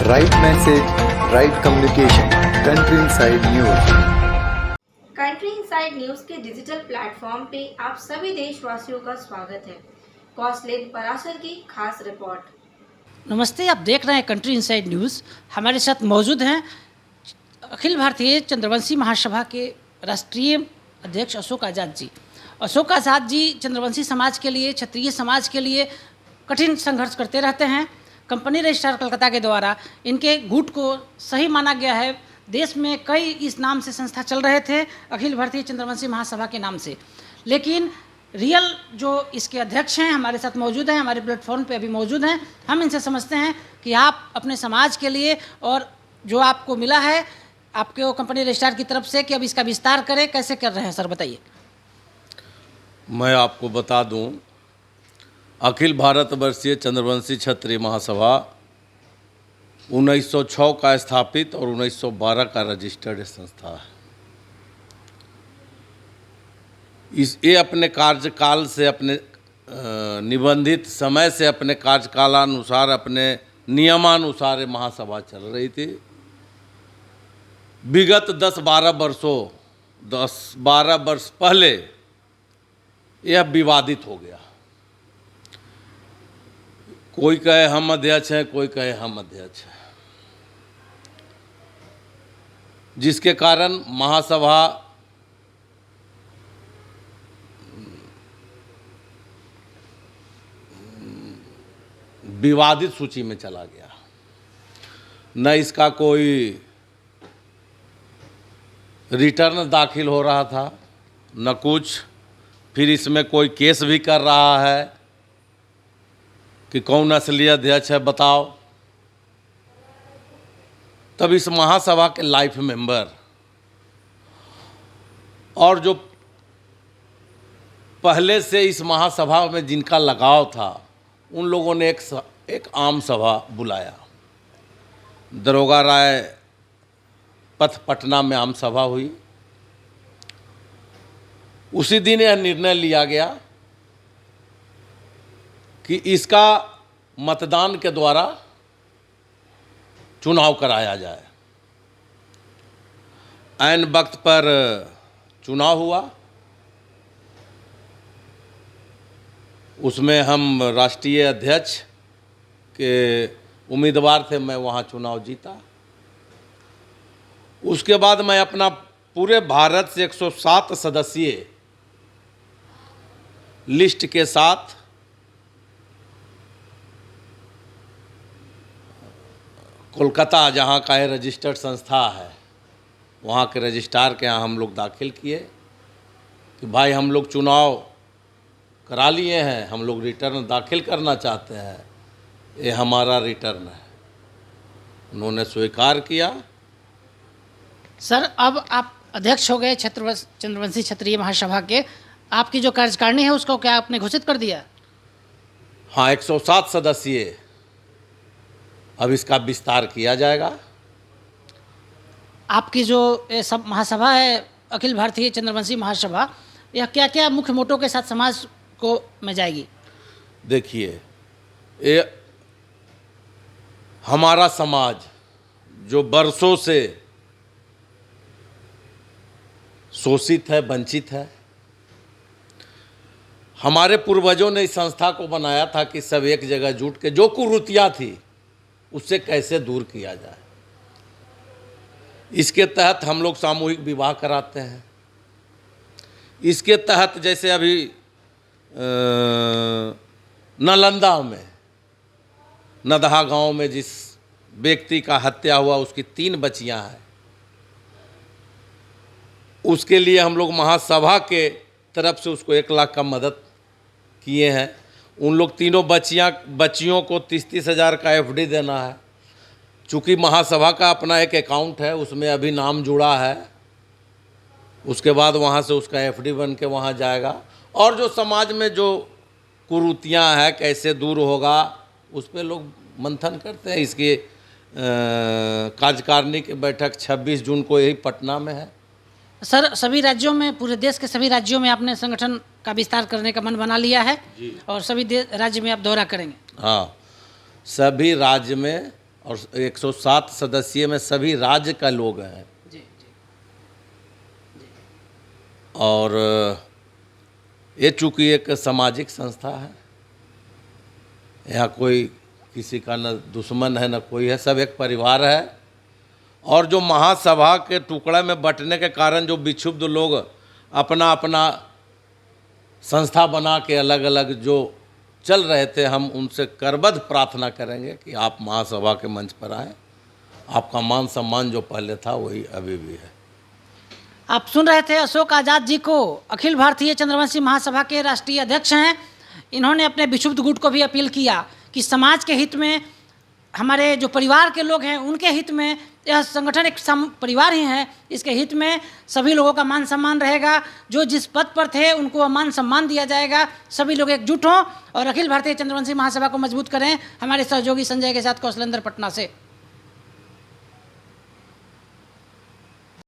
Right message, right communication. Country Inside News. Country inside news के digital platform पे आप सभी देशवासियों का स्वागत है। कौशलेन पराशर की खास रिपोर्ट। नमस्ते, आप देख रहे हैं कंट्री इनसाइड न्यूज़। हमारे साथ मौजूद हैं अखिल भारतीय चंद्रवंशी महासभा के राष्ट्रीय अध्यक्ष अशोक आज़ाद जी। अशोक आज़ाद जी चंद्रवंशी समाज के लिए, क्षत्रिय समाज के लिए कठिन संघर्ष करते रहते हैं। कंपनी रजिस्ट्रार कलकत्ता के द्वारा इनके गुट को सही माना गया है। देश में कई इस नाम से संस्था चल रहे थे, अखिल भारतीय चंद्रवंशी महासभा के नाम से, लेकिन रियल जो इसके अध्यक्ष हैं हमारे साथ मौजूद हैं, हमारे प्लेटफॉर्म पे अभी मौजूद हैं। हम इनसे समझते हैं कि आप अपने समाज के लिए और जो आपको मिला है आपके वो कंपनी रजिस्ट्रार की तरफ से कि अब इसका विस्तार करें, कैसे कर रहे हैं सर, बताइए। मैं आपको बता दूं, अखिल भारतवर्षीय चंद्रवंशी क्षत्रिय महासभा 1906 का स्थापित और 1912 का रजिस्टर्ड संस्था है। ये अपने कार्यकाल से, अपने निबंधित समय से, अपने कार्यकालानुसार, अपने नियमानुसार ये महासभा चल रही थी। विगत 10-12 वर्ष पहले यह विवादित हो गया। कोई कहे हम अध्यक्ष हैं, कोई कहे हम अध्यक्ष हैं, जिसके कारण महासभा विवादित सूची में चला गया। न इसका कोई रिटर्न दाखिल हो रहा था, न कुछ। फिर इसमें कोई केस भी कर रहा है कि कौन असली अध्यक्ष है, बताओ। तब इस महासभा के लाइफ मेंबर और जो पहले से इस महासभा में जिनका लगाव था, उन लोगों ने एक आम सभा बुलाया। दरोगा राय पथ पटना में आम सभा हुई। उसी दिन यह निर्णय लिया गया कि इसका मतदान के द्वारा चुनाव कराया जाए। ऐन वक्त पर चुनाव हुआ। उसमें हम राष्ट्रीय अध्यक्ष के उम्मीदवार थे, मैं वहाँ चुनाव जीता। उसके बाद मैं अपना पूरे भारत से 107 सदस्यीय लिस्ट के साथ कोलकाता, जहाँ का ये रजिस्टर्ड संस्था है, वहाँ के रजिस्ट्रार के यहाँ हम लोग दाखिल किए कि भाई हम लोग चुनाव करा लिए हैं, हम लोग रिटर्न दाखिल करना चाहते हैं, ये हमारा रिटर्न है। उन्होंने स्वीकार किया। सर, अब आप अध्यक्ष हो गए चंद्रवंशी क्षत्रिय महासभा के। आपकी जो कार्यकारिणी है उसको क्या आपने घोषित कर दिया? हाँ, 107 सदस्यीय। अब इसका विस्तार किया जाएगा। आपकी जो ये सब महासभा है, अखिल भारतीय चंद्रवंशी महासभा, यह क्या क्या मुख्य मोटो के साथ समाज को में जाएगी? देखिए, ये हमारा समाज जो बरसों से शोषित है, वंचित है। हमारे पूर्वजों ने इस संस्था को बनाया था कि सब एक जगह जुट के जो कुरीतियाँ थी उससे कैसे दूर किया जाए। इसके तहत हम लोग सामूहिक विवाह कराते हैं। इसके तहत जैसे अभी नालंदा में नदहा गांव में जिस व्यक्ति का हत्या हुआ, उसकी 3 बच्चियां हैं। उसके लिए हम लोग महासभा के तरफ से उसको 1 लाख का मदद किए हैं। उन लोग तीनों बच्चियों को 30-30 हज़ार का एफडी देना है। चूँकि महासभा का अपना एक अकाउंट है, उसमें अभी नाम जुड़ा है। उसके बाद वहाँ से उसका एफडी बन के वहाँ जाएगा। और जो समाज में जो कुरीतियाँ हैं कैसे दूर होगा, उस पर लोग मंथन करते हैं। इसकी कार्यकारिणी की बैठक 26 जून को यही पटना में है। सर, सभी राज्यों में, पूरे देश के सभी राज्यों में आपने संगठन का विस्तार करने का मन बना लिया है जी। और सभी राज्य में आप दौरा करेंगे? हाँ, सभी राज्य में और 107 सदस्यीय में सभी राज्य का लोग हैं। जी जी। और ये चूँकि एक सामाजिक संस्था है, यहाँ कोई किसी का न दुश्मन है न कोई है, सब एक परिवार है। और जो महासभा के टुकड़े में बंटने के कारण जो विक्षुब्ध लोग अपना अपना संस्था बना के अलग अलग जो चल रहे थे, हम उनसे करबद्ध प्रार्थना करेंगे कि आप महासभा के मंच पर आएँ। आपका मान सम्मान जो पहले था वही अभी भी है। आप सुन रहे थे अशोक आज़ाद जी को, अखिल भारतीय चंद्रवंशी महासभा के राष्ट्रीय अध्यक्ष हैं। इन्होंने अपने विक्षुब्ध गुट को भी अपील किया कि समाज के हित में, हमारे जो परिवार के लोग हैं उनके हित में, यह संगठन एक परिवार ही है, इसके हित में सभी लोगों का मान सम्मान रहेगा। जो जिस पद पर थे उनको मान सम्मान दिया जाएगा। सभी लोग एकजुट हों और अखिल भारतीय चंद्रवंशी महासभा को मजबूत करें। हमारे सहयोगी संजय के साथ कौशलेंद्र पटना से।